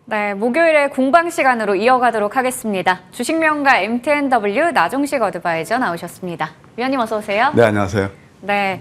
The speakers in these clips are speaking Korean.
네, 목요일에 공방 시간으로 이어가도록 하겠습니다. 주식명가 MTNW 나종식 어드바이저 나오셨습니다. 위원님 어서 오세요. 네, 안녕하세요. 네,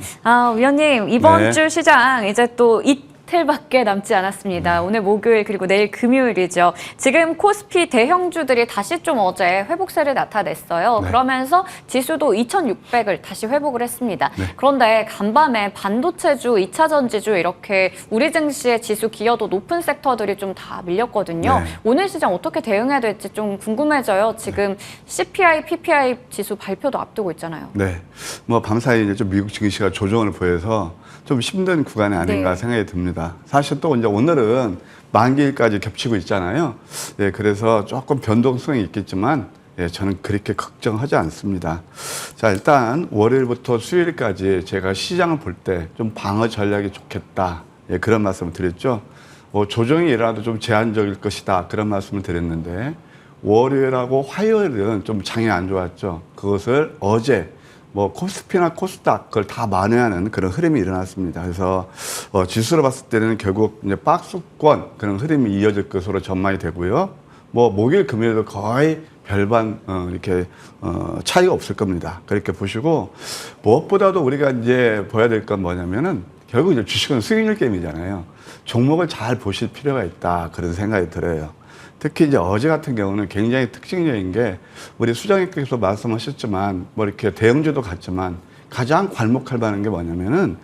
위원님 이번 네. 주 시장 이제 또 이틀밖에 남지 않았습니다. 오늘 목요일 그리고 내일 금요일이죠. 지금 코스피 대형주들이 다시 좀 어제 회복세를 나타냈어요. 네. 그러면서 지수도 2,600을 다시 회복을 했습니다. 네. 그런데 간밤에 반도체주, 2차 전지주 이렇게 우리 증시의 지수 기여도 높은 섹터들이 좀 다 밀렸거든요. 네. 오늘 시장 어떻게 대응해야 될지 좀 궁금해져요. 지금 CPI, PPI 지수 발표도 앞두고 있잖아요. 네, 뭐 밤사이 이제 좀 미국 증시가 조정을 보여서 좀 힘든 구간이 아닌가 네. 생각이 듭니다. 사실 또 이제 오늘은 만기일까지 겹치고 있잖아요. 예, 그래서 조금 변동성이 있겠지만 예, 저는 그렇게 걱정하지 않습니다. 자, 일단 월요일부터 수요일까지 제가 시장을 볼 때 좀 방어 전략이 좋겠다. 예, 그런 말씀을 드렸죠. 조정이 일어나도 좀 제한적일 것이다. 그런 말씀을 드렸는데 월요일하고 화요일은 좀 장이 안 좋았죠. 그것을 어제 코스피나 코스닥 그걸 다 만회하는 그런 흐름이 일어났습니다. 그래서 지수로 봤을 때는 결국 이제 박스권 그런 흐름이 이어질 것으로 전망이 되고요. 목요일 금요일도 거의 별반 이렇게 차이가 없을 겁니다. 그렇게 보시고 무엇보다도 우리가 이제 봐야 될 건 뭐냐면은 결국 이제 주식은 수익률 게임이잖아요. 종목을 잘 보실 필요가 있다 그런 생각이 들어요. 특히 이제 어제 같은 경우는 굉장히 특징적인 게 우리 수장님께서 말씀하셨지만 이렇게 대형주도 같지만 가장 괄목할 만한 게 뭐냐면은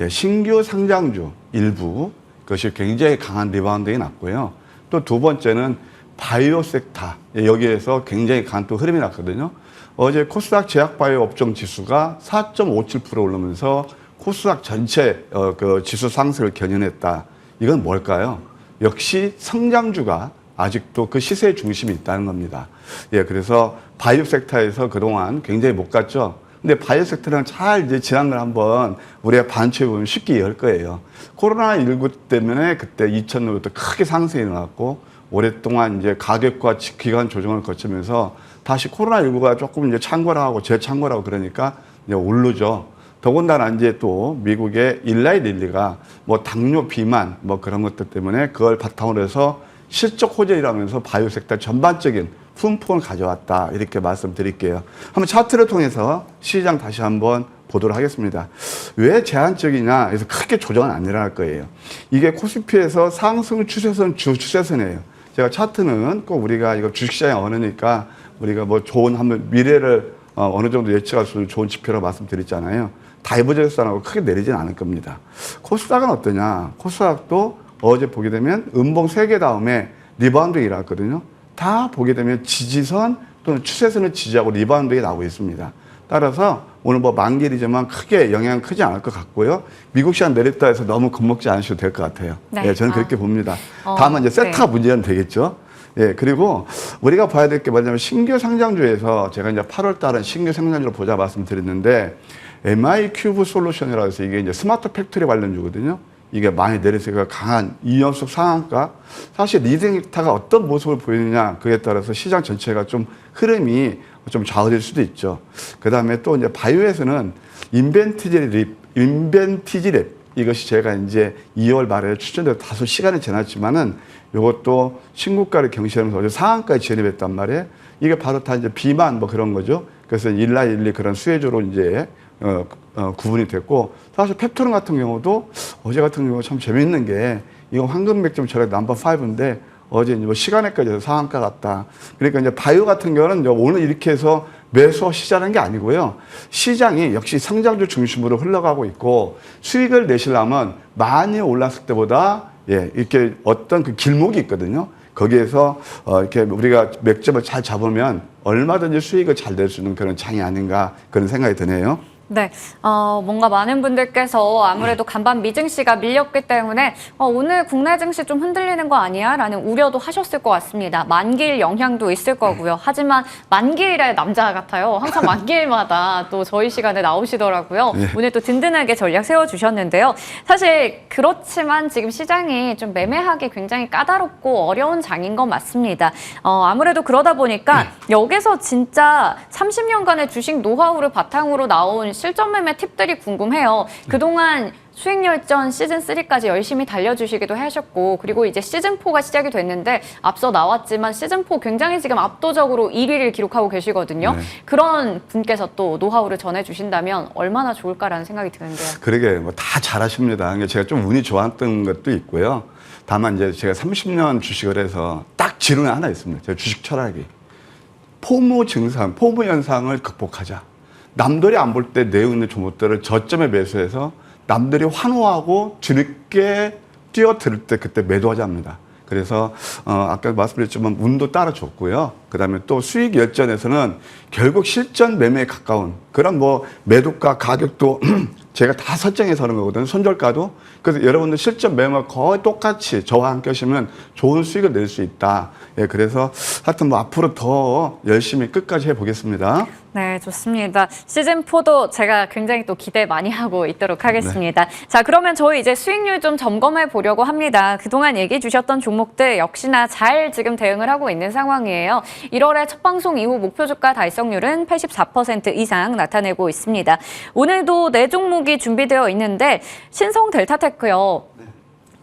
신규 상장주 일부 그것이 굉장히 강한 리바운드가 났고요. 또 두 번째는 바이오 섹터 여기에서 굉장히 강한 또 흐름이 났거든요. 어제 코스닥 제약바이오 업종 지수가 4.57% 오르면서 코스닥 전체 그 지수 상승을 견인했다. 이건 뭘까요? 역시 성장주가 아직도 그 시세의 중심이 있다는 겁니다. 예, 그래서 바이오 섹터에서 그동안 굉장히 못 갔죠. 근데 바이오 섹터는 잘 이제 지난 걸 한번 우리가 반추해 보면 쉽게 이해할 거예요. 코로나19 때문에 그때 2000년부터 크게 상승이 일어났고 오랫동안 이제 가격과 기간 조정을 거치면서 다시 코로나19가 조금 이제 창궐하고 재창궐하고 그러니까 이제 오르죠. 더군다나 이제 또 미국의 일라이 릴리가 당뇨 비만 그런 것들 때문에 그걸 바탕으로 해서 실적 호재라면서 바이오 섹터 전반적인 품목을 가져왔다. 이렇게 말씀드릴게요. 한번 차트를 통해서 시장 다시 한번 보도록 하겠습니다. 왜 제한적이냐? 그래서 크게 조정은 안 일어날 거예요. 이게 코스피에서 상승 추세선 주 추세선이에요. 제가 차트는 꼭 우리가 이거 주식시장의 언어니까 우리가 좋은 한번 미래를 어느 정도 예측할 수 있는 좋은 지표라고 말씀드렸잖아요. 다이버전스하고 크게 내리진 않을 겁니다. 코스닥은 어떠냐? 코스닥도 어제 보게 되면 음봉 3개 다음에 리바운드가 일어났거든요. 다 보게 되면 지지선 또는 추세선을 지지하고 리바운드가 나오고 있습니다. 따라서 오늘 만길이지만 크게 영향은 크지 않을 것 같고요. 미국 시장 내렸다 해서 너무 겁먹지 않으셔도 될 것 같아요. 네. 예, 저는 그렇게 봅니다. 다만 이제 세타가 네. 문제는 되겠죠. 예, 그리고 우리가 봐야 될 게 뭐냐면 신규 상장주에서 제가 이제 8월 달은 신규 상장주를 보자 말씀드렸는데 MI 큐브 솔루션이라고 해서 이게 이제 스마트 팩토리 관련주거든요. 이게 많이 내려서가 강한 2연속 상한가. 사실 리딩타가 어떤 모습을 보이느냐 그에 따라서 시장 전체가 좀 흐름이 좀 좌우될 수도 있죠. 그 다음에 또 이제 바이오에서는 인벤티지 랩 이것이 제가 이제 2월 말에 추천돼서 다소 시간이 지났지만은 이것도 신고가를 경신하면서 어제 상한가에 진입했단 말이에요. 이게 바로 다 이제 비만 그런 거죠. 그래서 일라일리 그런 수혜주로 이제 구분이 됐고 사실 펩토론 같은 경우도 어제 같은 경우 참 재밌는 게 이거 황금 맥점 전략 넘버 5인데 어제 이제 시간에까지 해서 상한가 같다. 그러니까 이제 바이오 같은 경우는 오늘 이렇게 해서 매수 시작한 게 아니고요. 시장이 역시 성장주 중심으로 흘러가고 있고 수익을 내시려면 많이 올랐을 때보다 이렇게 어떤 그 길목이 있거든요. 거기에서 이렇게 우리가 맥점을 잘 잡으면 얼마든지 수익을 잘 낼 수 있는 그런 장이 아닌가 그런 생각이 드네요. 네, 뭔가 많은 분들께서 아무래도 간밤 미증시가 밀렸기 때문에 오늘 국내 증시 좀 흔들리는 거 아니야? 라는 우려도 하셨을 것 같습니다. 만기일 영향도 있을 거고요. 하지만 만기일의 남자 같아요. 항상 만기일마다 또 저희 시간에 나오시더라고요. 네. 오늘 또 든든하게 전략 세워주셨는데요. 사실 그렇지만 지금 시장이 좀 매매하기 굉장히 까다롭고 어려운 장인 건 맞습니다. 아무래도 그러다 보니까 여기서 진짜 30년간의 주식 노하우를 바탕으로 나온 실전 매매 팁들이 궁금해요. 그동안 수익열전 시즌3까지 열심히 달려주시기도 하셨고, 그리고 이제 시즌4가 시작이 됐는데 앞서 나왔지만 시즌4 굉장히 지금 압도적으로 1위를 기록하고 계시거든요. 네. 그런 분께서 또 노하우를 전해주신다면 얼마나 좋을까라는 생각이 드는데요. 그러게 뭐 다 잘하십니다. 제가 좀 운이 좋았던 것도 있고요. 다만 이제 제가 30년 주식을 해서 딱 지론이 하나 있습니다. 제 주식 철학이. 포모 증상, 포모 현상을 극복하자. 남들이 안 볼 때 내어 있는 종목들을 저점에 매수해서 남들이 환호하고 뒤늦게 뛰어들 때 그때 매도하자 합니다. 그래서 아까 말씀드렸지만 운도 따라줬고요. 그다음에 또 수익 열전에서는 결국 실전 매매에 가까운 그런 뭐 매도가 가격도 제가 다 설정해서 하는 거거든요. 손절가도. 그래서 여러분들 실전 매매와 거의 똑같이 저와 함께 하시면 좋은 수익을 낼 수 있다. 예, 그래서 하여튼 뭐 앞으로 더 열심히 끝까지 해보겠습니다. 네, 좋습니다. 시즌4도 제가 굉장히 또 기대 많이 하고 있도록 하겠습니다. 네. 자, 그러면 저희 이제 수익률 좀 점검해 보려고 합니다. 그동안 얘기해 주셨던 종목들 역시나 잘 지금 대응을 하고 있는 상황이에요. 1월에 첫 방송 이후 목표 주가 달성률은 84% 이상 나타내고 있습니다. 오늘도 네 종목이 준비되어 있는데 신성 델타테크요.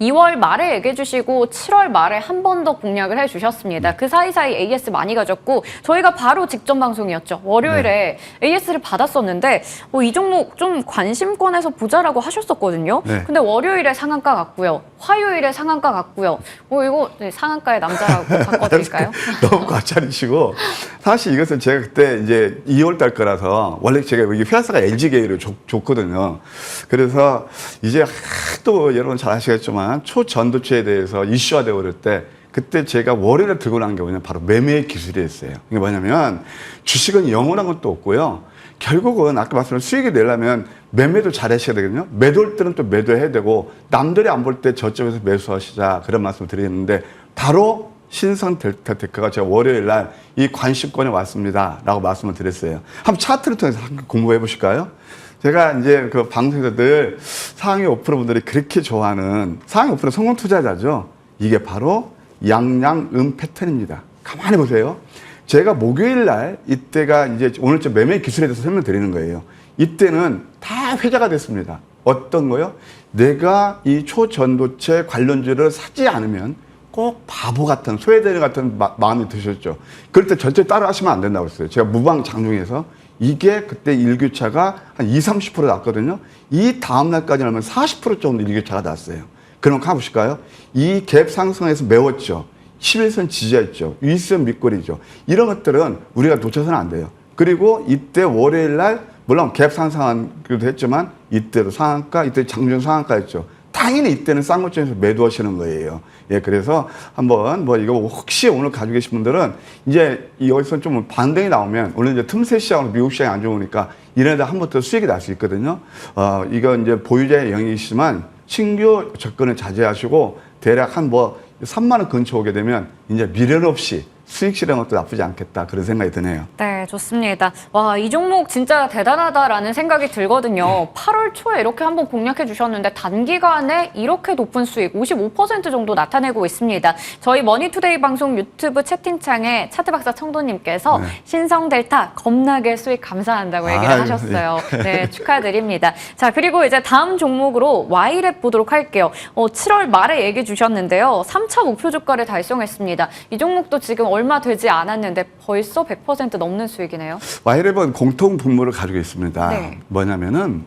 2월 말에 얘기해 주시고 7월 말에 한 번 더 공략을 해 주셨습니다. 그 사이사이 AS 많이 가졌고 저희가 바로 직전 방송이었죠. 월요일에 AS를 받았었는데 이 종목 좀 관심권에서 보자라고 하셨었거든요. 네. 근데 월요일에 상한가 갔고요. 화요일에 상한가 갔고요. 이거 상한가의 남자라고 바꿔드릴까요? 너무 과찬이시고 사실 이것은 제가 그때 이제 2월 달 거라서 원래 제가 여기 회사가 LG계를 줬거든요. 그래서 이제 또 여러분 잘 아시겠지만 초전도체에 대해서 이슈화되고 그럴 때 그때 제가 월요일에 들고 나온 게 뭐냐면 바로 매매의 기술이었어요. 이게 뭐냐면 주식은 영원한 것도 없고요. 결국은 아까 말씀드린 수익을 내려면 매매도 잘 하셔야 되거든요. 매도할 때는 또 매도해야 되고 남들이 안 볼 때 저쪽에서 매수하시자 그런 말씀을 드리는데 바로 신성 델타테크가 제가 월요일 날 이 관심권에 왔습니다 라고 말씀을 드렸어요. 한번 차트를 통해서 함께 공부해 보실까요? 제가 이제 그 방송에서 늘 상위 5% 분들이 그렇게 좋아하는 상위 5% 성공 투자자죠. 이게 바로 양양음 패턴입니다. 가만히 보세요. 제가 목요일 날 이때가 이제 오늘쯤 매매 기술에 대해서 설명드리는 거예요. 이때는 다 회자가 됐습니다. 어떤 거요? 내가 이 초전도체 관련주를 사지 않으면 꼭 바보 같은 소외되는 같은 마음이 드셨죠. 그럴 때 전체 따라 하시면 안 된다고 했어요. 제가 무방장중에서 이게 그때 일교차가 한 20, 30% 났거든요. 이 다음날까지 하면 40% 정도 일교차가 났어요. 그럼 가보실까요? 이 갭 상승에서 매웠죠. 11선 지지했죠. 윗선 밑거리죠. 이런 것들은 우리가 놓쳐서는 안 돼요. 그리고 이때 월요일 날 물론 갭 상승하기도 했지만 이때도 상한가, 이때 장중 상한가였죠. 당연히 이때는 싼 것중에서 매도하시는 거예요. 예, 그래서 한번 뭐 이거 혹시 오늘 가지고 계신 분들은 이제 여기서 좀 반등이 나오면 오늘 이제 틈새 시장으로 미국 시장이 안 좋으니까 이런 데 한 번 더 수익이 날 수 있거든요. 이거 이제 보유자의 영역이지만 신규 접근을 자제하시고 대략 한 뭐 3만 원 근처 오게 되면 이제 미련 없이 수익 실현 것도 나쁘지 않겠다 그런 생각이 드네요. 네, 좋습니다. 와, 이 종목 진짜 대단하다라는 생각이 들거든요. 8월 초에 이렇게 한번 공략해 주셨는데 단기간에 이렇게 높은 수익 55% 정도 나타내고 있습니다. 저희 머니투데이 방송 유튜브 채팅창에 차트박사 청도님께서 신성델타 겁나게 수익 감사한다고 얘기를 하셨어요. 네, 축하드립니다. 자, 그리고 이제 다음 종목으로 Y랩 보도록 할게요. 7월 말에 얘기해 주셨는데요. 3차 목표 주가를 달성했습니다. 이 종목도 지금 얼마 되지 않았는데 벌써 100% 넘는 수익이네요. Y랩은 공통 분모를 가지고 있습니다. 네. 뭐냐면은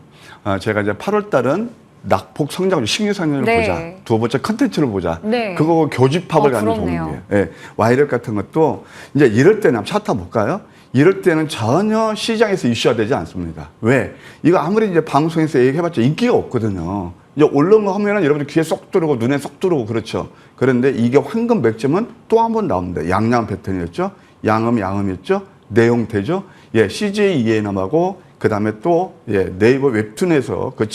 제가 이제 8월 달은 낙폭 성장률, 신규 상승률을 네. 보자. 두 번째 컨텐츠를 보자. 네. 그거 교집합을 갖는 그렇네요. 종목이에요. 예. Y랩 같은 것도 이제 이럴 때는 한번 차트 볼까요? 이럴 때는 전혀 시장에서 이슈화되지 않습니다. 왜? 이거 아무리 이제 방송에서 얘기해봤자 인기가 없거든요. 이제 올라온 거 하면은 여러분들 귀에 쏙 들어오고 눈에 쏙 들어오고 그렇죠. 그런데 이게 황금 맥점은 또 한 번 나옵니다. 양양 패턴이었죠. 양음이었죠. 내용되죠. 예, CJ ENM하고 그 다음에 또 네이버 웹툰에서 그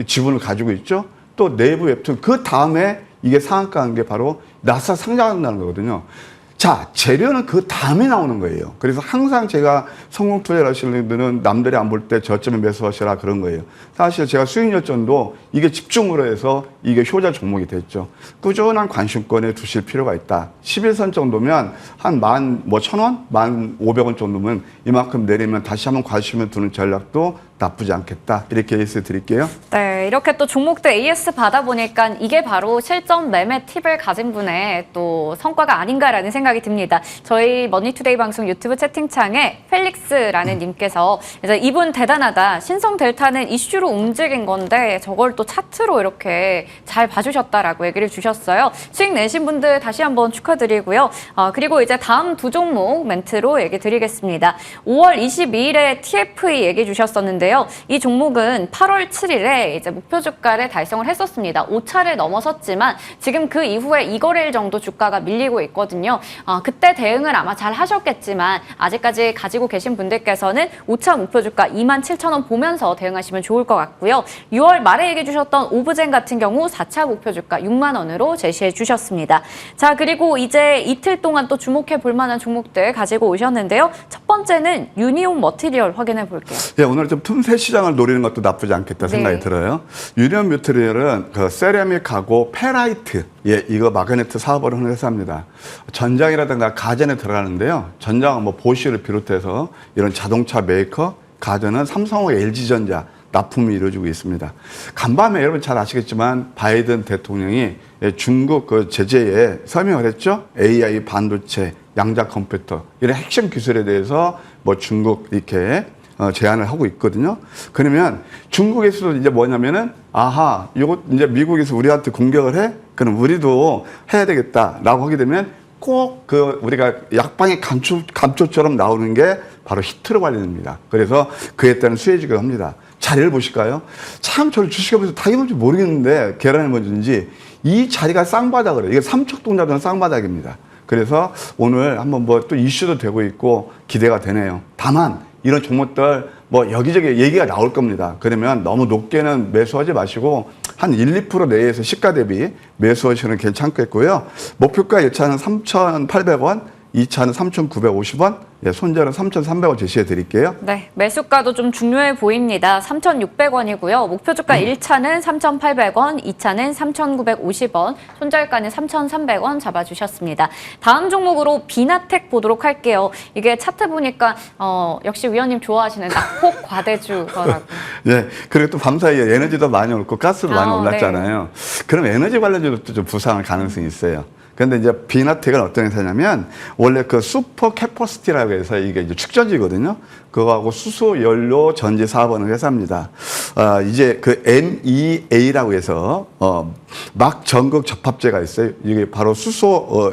지분을 가지고 있죠. 또 네이버 웹툰 그 다음에 이게 상한가한 게 바로 나스닥 상장한다는 거거든요. 자, 재료는 그 다음에 나오는 거예요. 그래서 항상 제가 성공 투자를 하시는 분들은 남들이 안 볼 때 저점에 매수하시라 그런 거예요. 사실 제가 수익열전도 이게 집중으로 해서 이게 효자 종목이 됐죠. 꾸준한 관심권에 두실 필요가 있다. 11선 정도면 한 11,000원? 1,500원 정도면 이만큼 내리면 다시 한번 관심을 두는 전략도 나쁘지 않겠다. 이렇게 AS 드릴게요. 네, 이렇게 또 종목들 AS 받아보니까 이게 바로 실전 매매 팁을 가진 분의 또 성과가 아닌가라는 생각이 듭니다. 저희 머니투데이 방송 유튜브 채팅창에 펠릭스라는 님께서 이제 이분 대단하다. 신성 델타는 이슈로 움직인 건데 저걸 또 차트로 이렇게 잘 봐주셨다라고 얘기를 주셨어요. 수익 내신 분들 다시 한번 축하드리고요. 그리고 이제 다음 두 종목 멘트로 얘기 드리겠습니다. 5월 22일에 TFE 얘기 주셨었는데요. 이 종목은 8월 7일에 이제 목표 주가를 달성을 했었습니다. 5차를 넘어섰지만 지금 그 이후에 2거래일 정도 주가가 밀리고 있거든요. 그때 대응을 아마 잘 하셨겠지만 아직까지 가지고 계신 분들께서는 5차 목표 주가 27,000원 보면서 대응하시면 좋을 것 같고요. 6월 말에 얘기해 주셨던 오브젠 같은 경우 4차 목표 주가 6만 원으로 제시해 주셨습니다. 자, 그리고 이제 이틀 동안 또 주목해 볼 만한 종목들 가지고 오셨는데요. 첫 번째는 유니온 머티리얼 확인해 볼게요. 예, 오늘 좀 틈새 시장을 노리는 것도 나쁘지 않겠다 생각이 들어요. 유니온 머티리얼은 그 세라믹하고 페라이트, 예, 이거 마그네트 사업을 하는 회사입니다. 전장이라든가 가전에 들어가는데요. 전장은 뭐 보쉬를 비롯해서 이런 자동차 메이커, 가전은 삼성과 LG전자 납품이 이루어지고 있습니다. 간밤에 여러분 잘 아시겠지만 바이든 대통령이 중국 그 제재에 서명을 했죠. AI 반도체, 양자 컴퓨터 이런 핵심 기술에 대해서 뭐 중국 이렇게 제안을 하고 있거든요. 그러면 중국에서도 이제 뭐냐면은 아하, 이거 이제 미국에서 우리한테 공격을 해? 그럼 우리도 해야 되겠다라고 하게 되면 꼭 그 우리가 약방의 감초처럼 나오는 게 바로 히트로 관련입니다. 그래서 그에 따른 수혜주가 합니다. 자리를 보실까요? 참 저를 주식하면서 다 이건지 모르겠는데 계란이 뭔지 이 자리가 쌍바닥을 해요. 이게 삼척동자들은 쌍바닥입니다. 그래서 오늘 한번 뭐 또 이슈도 되고 있고 기대가 되네요. 다만 이런 종목들 뭐 여기저기 얘기가 나올 겁니다. 그러면 너무 높게는 매수하지 마시고 한 1, 2% 내에서 시가 대비 매수하시는 괜찮겠고요. 목표가 1차는 3,800원, 2차는 3,950원, 예, 손절은 3,300원 제시해 드릴게요. 네, 매수가도 좀 중요해 보입니다. 3,600원이고요. 목표 주가 1차는 3,800원, 2차는 3,950원, 손절가는 3,300원 잡아주셨습니다. 다음 종목으로 비나텍 보도록 할게요. 이게 차트 보니까 역시 위원님 좋아하시는 낙폭 과대주더라고요. 예, 그리고 또 밤사이에 에너지도 많이 오르고 가스도 많이 올랐잖아요. 네. 그럼 에너지 관련주도 좀 부상할 가능성이 있어요. 근데 이제 비나텍은 어떤 회사냐면 원래 그 슈퍼 캐퍼시티라고 해서 이게 이제 축전지거든요. 그거하고 수소 연료 전지 사업하는 회사입니다. 이제 그 MEA라고 해서 막 전극 접합제가 있어요. 이게 바로 수소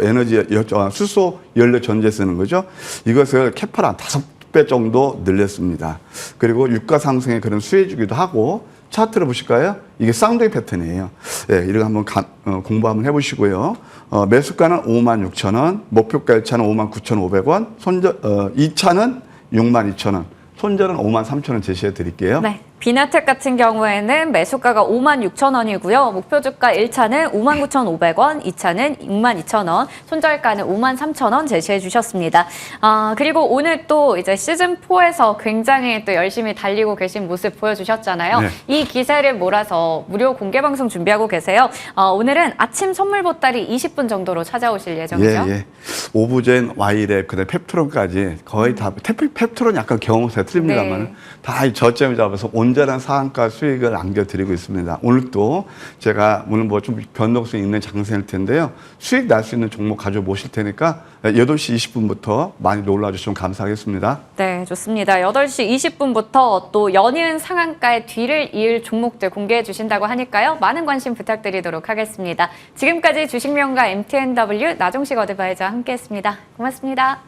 수소 연료 전지에 쓰는 거죠. 이것을 캐파를 한 5배 정도 늘렸습니다. 그리고 유가 상승에 그런 수혜주기도 하고 차트를 보실까요? 이게 쌍둥이 패턴이에요. 예, 이거 한번 공부 한번 해보시고요. 매수가는 56,000원, 목표가 1차는 59,500원, 2차는 62,000원, 손절은 53,000원 제시해 드릴게요. 네. 비나텍 같은 경우에는 매수가가 56,000원이고요. 목표 주가 1차는 59,500원, 2차는 62,000원, 손절가는 53,000원 제시해 주셨습니다. 그리고 오늘 또 이제 시즌4에서 굉장히 또 열심히 달리고 계신 모습 보여주셨잖아요. 네. 이 기세를 몰아서 무료 공개 방송 준비하고 계세요. 오늘은 아침 선물 보따리 20분 정도로 찾아오실 예정이죠? 예, 예. 오브젠, 와이랩, 그다음에 펩트론까지 거의 다, 펩트론 약간 경험사에 틀립니다만 네. 다 저점을 잡아서 온전한 상한가 수익을 안겨드리고 있습니다. 오늘도 제가 오늘 뭐 좀 변동성 있는 장세일 텐데요. 수익 날 수 있는 종목 가지고 모실 테니까 8시 20분부터 많이 놀러주시면 감사하겠습니다. 네, 좋습니다. 8시 20분부터 또 연이은 상한가의 뒤를 이을 종목들 공개해 주신다고 하니까요. 많은 관심 부탁드리도록 하겠습니다. 지금까지 주식명가 MTNW 나종식 어드바이저와 함께했습니다. 고맙습니다.